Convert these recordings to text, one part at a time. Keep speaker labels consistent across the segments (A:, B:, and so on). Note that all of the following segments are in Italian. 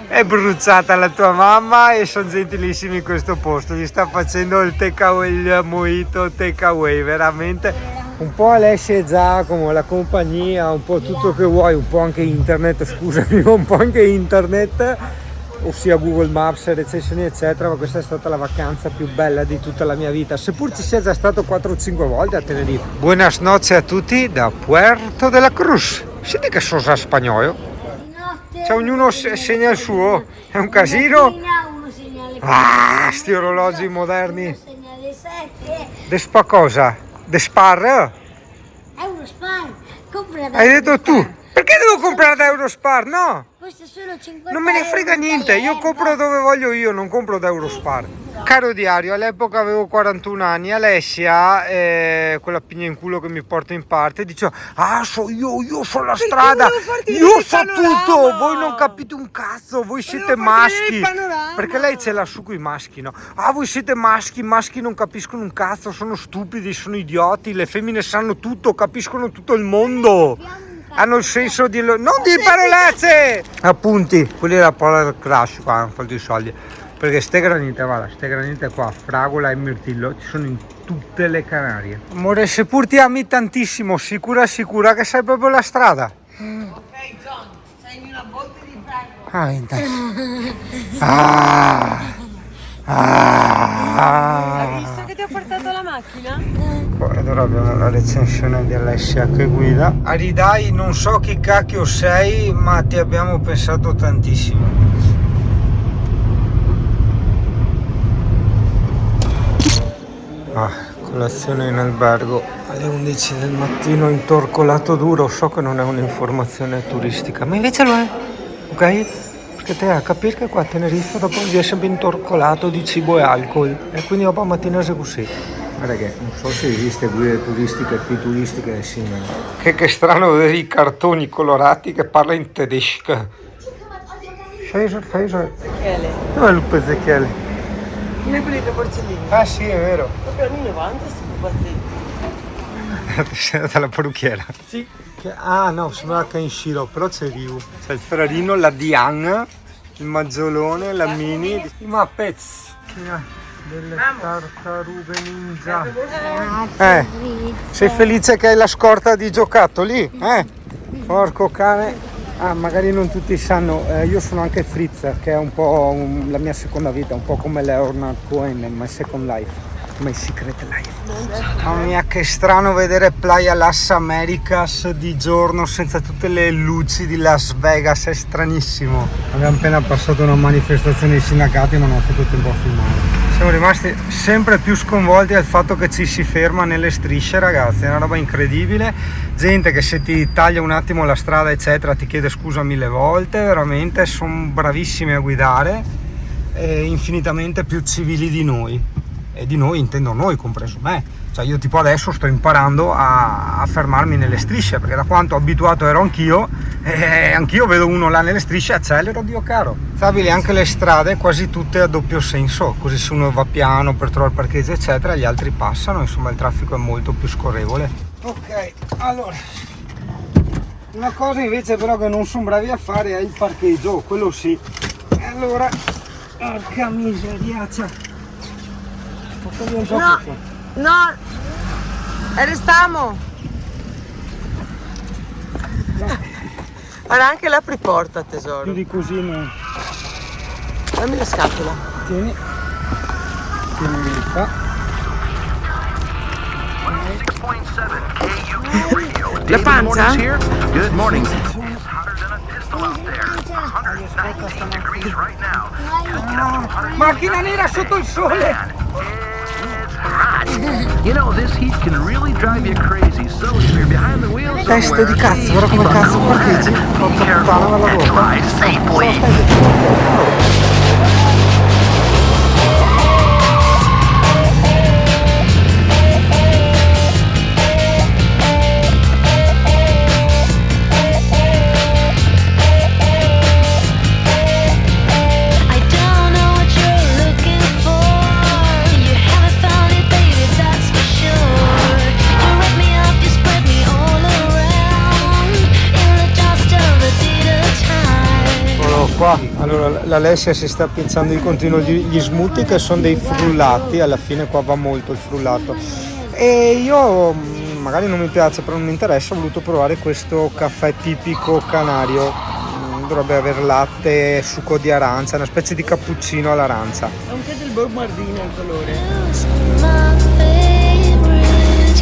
A: È bruciata la tua mamma e sono gentilissimi in questo posto. Gli sta facendo il takeaway, il mojito takeaway, veramente. Un po' Alessia e Giacomo, la compagnia, un po' tutto che vuoi, un po' anche internet, scusami, un po' anche internet, ossia Google Maps, recensioni eccetera, ma questa è stata la vacanza più bella di tutta la mia vita, seppur ci sia già stato 4 o 5 volte a Tenerife. Buenas noches a tutti da Puerto de la Cruz. Senti che sosa spagnolo? Cioè ognuno segna il suo, è un casino. Ah, sti orologi moderni. Despa cosa? Despar?
B: Eurospar, compra da
A: Hai detto tu?
B: Eurospar.
A: Perché devo comprare da Eurospar? No!
B: Questo è solo 50
A: Non me ne frega
B: euro
A: niente, io compro dove voglio io, non compro da Eurospar. Caro diario, all'epoca avevo 41 anni, Alessia, quella pigna in culo che mi porta in parte, diceva: ah, so io so la strada, io so tutto, voi non capite un cazzo, voi siete maschi. Perché lei ce l'ha su coi maschi, no? Ah, voi siete maschi, i maschi non capiscono un cazzo, sono stupidi, sono idioti, le femmine sanno tutto, capiscono tutto il mondo. Hanno il senso di... non di parolacce! Appunti, quelli della parola del crash qua, hanno fatto i soldi. Perché ste granite, guarda, ste granite qua, fragola e mirtillo, ci sono in tutte le Canarie. Amore, seppur ti ami tantissimo, sicura che sai proprio la strada?
C: Ok John, sei in una botte di fragola.
A: Ah, intanto.
C: Hai visto che ti ho portato la macchina?
A: Ed ora abbiamo la recensione di Alessia che guida. Aridai, non so chi cacchio sei, ma ti abbiamo pensato tantissimo. Colazione in albergo alle 11 del mattino, intorcolato duro. So che non è un'informazione turistica, ma invece lo è, ok? Perché te a capire che qua a Tenerife dopo un dia sempre intorcolato di cibo e alcol, e quindi dopo mattina è così. Guarda che non so se esiste guide turistiche più turistiche simili. Che strano vedere i cartoni colorati che parla in tedesco. Faiso.
C: Michele,
A: Dove è Lupe Ezechiele?
C: non è quelli dei porcellini.
A: Ah sì, è vero.
C: Proprio anni 90 sti pupazzetti.
A: Sei andata alla parrucchiera?
C: Sì.
A: Ah no, sembrava che in Shiro, però c'è Ryu. C'è il Ferrarino, la Diane, il Maggiolone, la Mini, i Muppets. Delle tartarughe ninja. Sei felice che hai la scorta di giocattoli? Porco cane. Ah, magari non tutti sanno, io sono anche Fritz, che è un po' la mia seconda vita, un po' come Leonard Cohen, My Second Life, My Secret Life. Mamma mia, che strano vedere Playa Las Americas di giorno senza tutte le luci di Las Vegas, è stranissimo. Abbiamo appena passato una manifestazione dei sindacati, ma non ho fatto tempo a filmare. Siamo rimasti sempre più sconvolti dal fatto che ci si ferma nelle strisce, ragazzi, è una roba incredibile. Gente che se ti taglia un attimo la strada eccetera ti chiede scusa 1000 volte, veramente sono bravissimi a guidare e infinitamente più civili di noi. E di noi intendo noi, compreso me. Cioè io tipo adesso sto imparando a fermarmi nelle strisce, perché da quanto abituato ero anch'io, anch'io vedo uno là nelle strisce e accelero, Dio caro. Stabili anche le strade quasi tutte a doppio senso, così se uno va piano per trovare il parcheggio eccetera, gli altri passano, insomma il traffico è molto più scorrevole. Ok, allora, una cosa invece però che non sono bravi a fare è il parcheggio, quello sì. E allora, porca miseriaccia.
C: No, restiamo. Guarda anche l'apriporta tesoro.
A: Più di così non...
C: Dammi la scatola.
A: Tieni qua.
C: La pancia?
D: Good morning.
A: Macchina nera sotto il sole!
D: You know, this heat can really drive you crazy, so if you're behind the wheel
A: Testa di cazzo, guarda come cazzo parcheggi. Porca puttana dalla bocca.
D: drive safely.
E: I don't know what you're looking for. You haven't found it, baby, that's for sure. You wrap me up, you spread me all around. In the dust of the day time.
A: Eccolo qua, Allora, l'Alessia si sta pensando di continuo gli smoothie, che sono dei frullati, alla fine qua va molto il frullato. E io, magari non mi piace, però non mi interessa, ho voluto provare questo caffè tipico canario. Dovrebbe aver latte, succo di arancia, una specie di cappuccino all'arancia.
C: È un tè del Bob Mardino il colore.
E: My favorite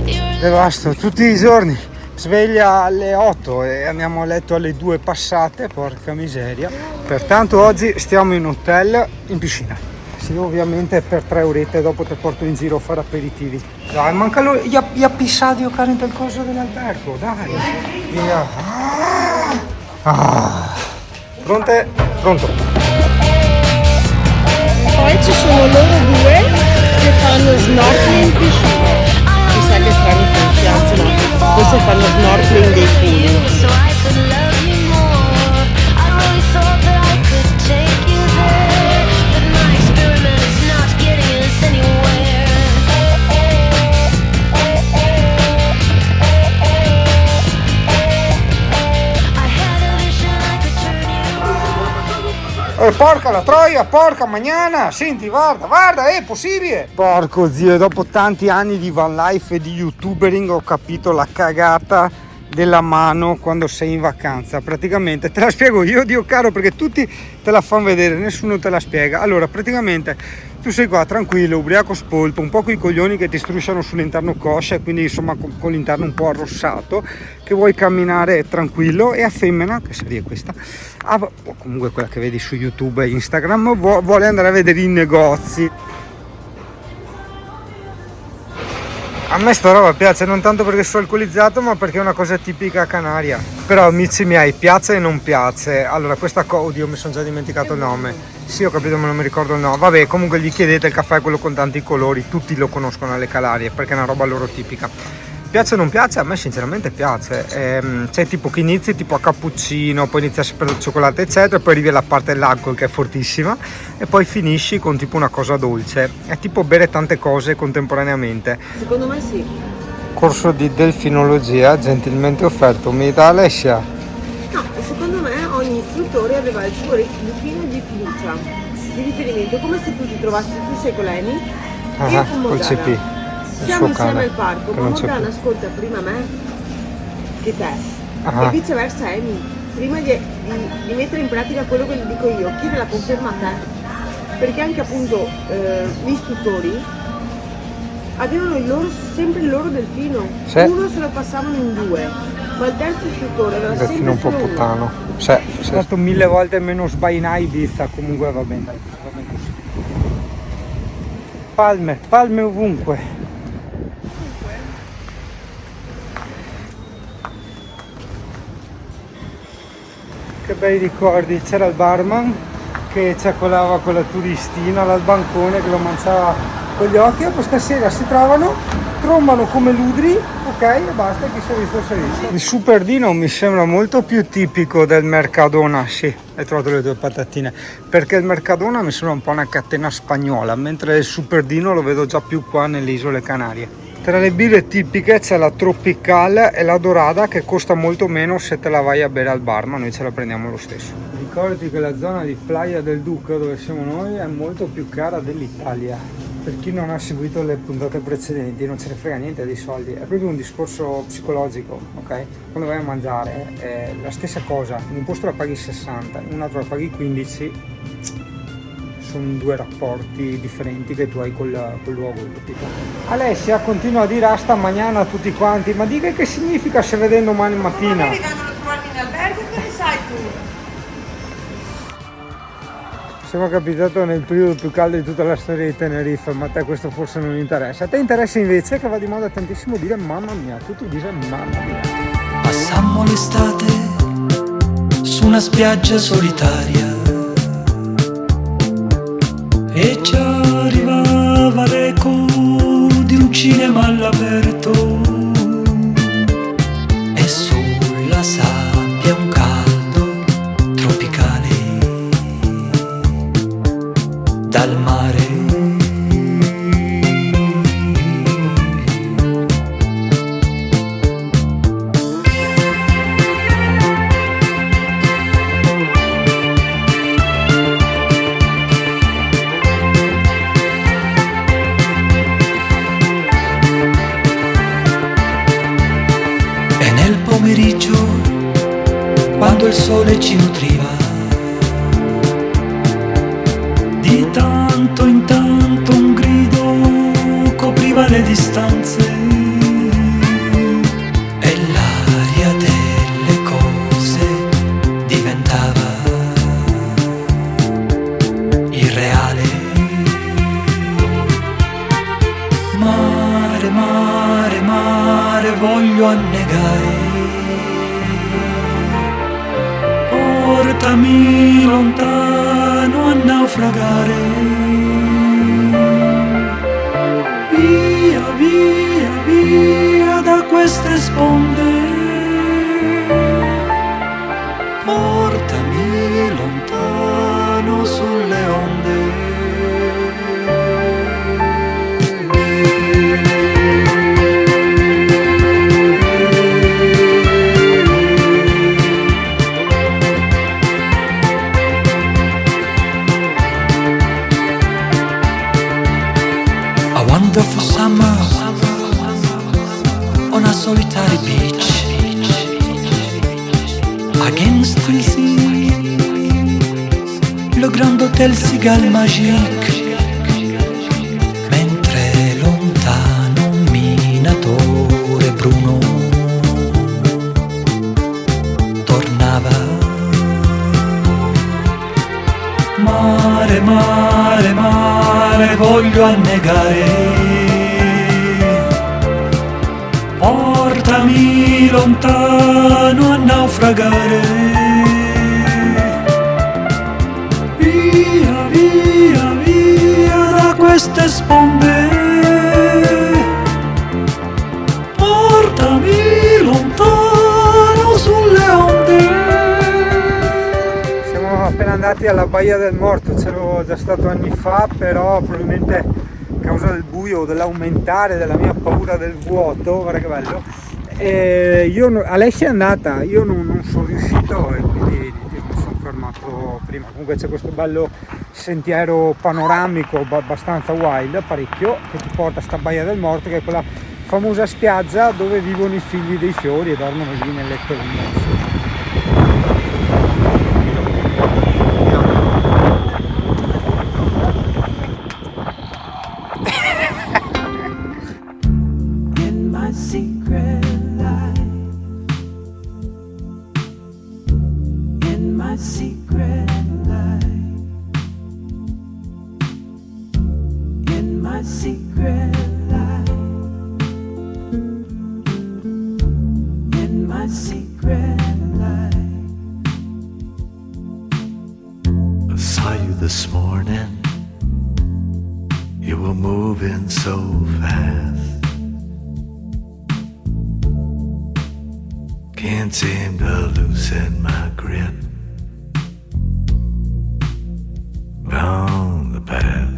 E: game.
A: Devasto, tutti i giorni, sveglia alle 8 e andiamo a letto alle 2 passate, porca miseria. Pertanto oggi stiamo in hotel in piscina. Sì, ovviamente per 3 orette, dopo ti porto in giro a fare aperitivi. Dai, manca lui, gli ha pissato io carente il coso dell'albergo, dai. Via. Pronte? Pronto.
C: Poi ci sono loro due che fanno snorkeling in piscina. Mi sa che fanno confianza, no? Questi fanno snorkeling dei figli.
E: So I could love you more. I really thought that I could take you there, but my experiment is not getting us anywhere. I had a vision I could turn you.
A: Porca la troia, porca magnana, senti, guarda, è possibile. Porco zio, dopo tanti anni di van life e di youtubering ho capito la cagata della mano quando sei in vacanza. Praticamente te la spiego io, Dio caro, perché tutti te la fanno vedere, nessuno te la spiega. Allora, praticamente tu sei qua tranquillo, ubriaco spolto, un po' coi coglioni che ti strusciano sull'interno coscia, quindi insomma con l'interno un po' arrossato, che vuoi camminare tranquillo, e a femmina, che serie è questa, o comunque quella che vedi su YouTube e Instagram, vuole andare a vedere i negozi. A me sta roba piace, non tanto perché sono alcolizzato, ma perché è una cosa tipica canaria. Però amici miei, piace e non piace. Allora, questa cosa, oddio, mi sono già dimenticato il nome. Sì, ho capito, ma non mi ricordo il nome. Vabbè, comunque gli chiedete il caffè, quello con tanti colori, tutti lo conoscono alle Canarie, perché è una roba loro tipica. Piace o non piace? A me sinceramente piace. C'è tipo che inizi tipo a cappuccino, poi inizi a sapere cioccolato eccetera, poi arrivi alla parte dell'alcol che è fortissima e poi finisci con tipo una cosa dolce. È tipo bere tante cose contemporaneamente.
C: Secondo me sì.
A: Corso di delfinologia gentilmente offerto da Alessia.
C: No, secondo me ogni istruttore aveva il suo delfino di fiducia, di riferimento, come se tu ti trovassi, tu sei con Leni e io con
A: col
C: Morgana.
A: CP.
C: Siamo
A: suo
C: insieme
A: cane,
C: al parco,
A: che
C: ma
A: non c'è
C: Morgana
A: più.
C: ascolta prima me che te
A: Ah.
C: e viceversa Amy. Prima di mettere in pratica quello che gli dico io, chiede la conferma a te, perché anche appunto gli istruttori avevano sempre il loro delfino,
A: Sì.
C: uno se lo passavano in due, ma il terzo istruttore aveva
A: Il
C: sempre
A: delfino un po'
C: solo uno.
A: puttano. Sì, è stato 1000 volte meno sbainai Ibiza, comunque va bene, dai, va bene così. Palme ovunque. Che bei ricordi, c'era il barman che ciacolava con la turistina al bancone che lo mangiava con gli occhi, e poi stasera si trovano, trombano come ludri, ok, e basta, chi si è visto si è visto. Il superdino mi sembra molto più tipico del Mercadona, sì, hai trovato le tue patatine, perché il Mercadona mi sembra un po' una catena spagnola, mentre il superdino lo vedo già più qua nelle isole Canarie. Tra le birre tipiche c'è la Tropical e la Dorada, che costa molto meno se te la vai a bere al bar, ma noi ce la prendiamo lo stesso. Ricordati che la zona di Playa del Duca, dove siamo noi, è molto più cara dell'Italia. Per chi non ha seguito le puntate precedenti, non ce ne frega niente dei soldi, è proprio un discorso psicologico, ok? Quando vai a mangiare è la stessa cosa, in un posto la paghi 60, in un altro la paghi 15, sono due rapporti differenti che tu hai col luogo, capito? Alessia continua a dire sta mañana a tutti quanti, ma dica che significa se vede domani mattina?
C: Magari vengono a trovarmi in albergo, che ne sai tu?
A: Siamo capitato nel periodo più caldo di tutta la storia di Tenerife, ma a te questo forse non interessa. A te interessa invece che va di moda tantissimo dire mamma mia, tutti dicono mamma mia.
F: Passammo l'estate su una spiaggia solitaria e ci arrivava l'eco di un cinema all'aperto e sulla sabbia un caldo tropicale dal mare. quando il sole ci nutriva. Di tanto in tanto un grido copriva le distanze e l'aria delle cose diventava irreale. Mare, mare, mare, voglio annegare. Portami lontano a naufragare. Via, via, via da queste sponde. Portami lontano sulle onde. Wonderful summer on a solitary beach against the sea, le grand hôtel Cigale Magique, mentre lontano un minatore bruno tornava. Mare, mare, mare, voglio annegare. Portami lontano a naufragare. Via, via, via da queste sponde. Portami lontano sulle onde.
A: Siamo appena andati alla Baia del Morto, c'ero già stato anni fa, però probabilmente a causa del buio o dell'aumentare della mia paura del vuoto, guarda che bello, Alessia è andata, io non sono riuscito e quindi mi sono fermato prima. Comunque c'è questo bello sentiero panoramico abbastanza wild, parecchio, che ti porta a sta Baia del Morto, che è quella famosa spiaggia dove vivono i figli dei fiori e dormono lì nelle colline.
D: I saw you this morning. You were moving so fast. Can't seem to loosen my grip on the past.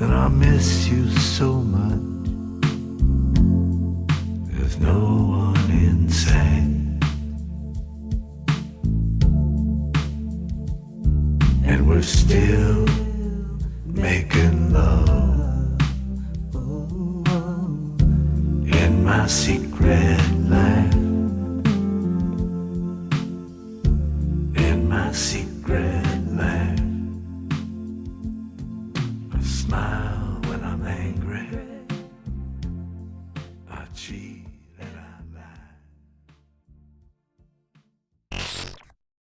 D: And I miss you so much. There's no one in sight. And we're still making love in my secret life. In my secret life. I smile when I'm angry. I cheat.